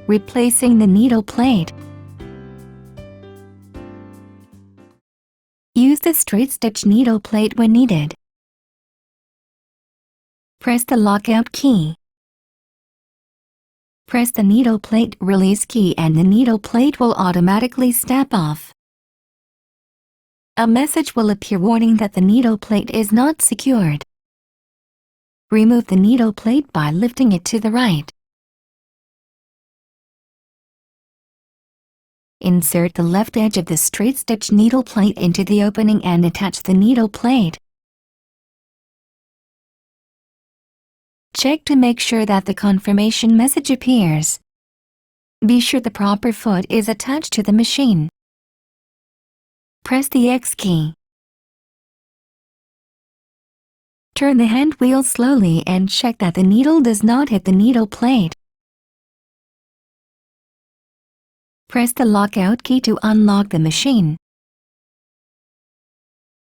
Replacing the needle plate. Use the straight stitch needle plate when needed. Press the lockout key. Press the needle plate release key and the needle plate will automatically snap off. A message will appear warning that the needle plate is not secured. Remove the needle plate by lifting it to the right. Insert the left edge of the straight stitch needle plate into the opening and attach the needle plate. Check to make sure that the confirmation message appears. Be sure the proper foot is attached to the machine. Press the X key. Turn the hand wheel slowly and check that the needle does not hit the needle plate. Press the lockout key to unlock the machine.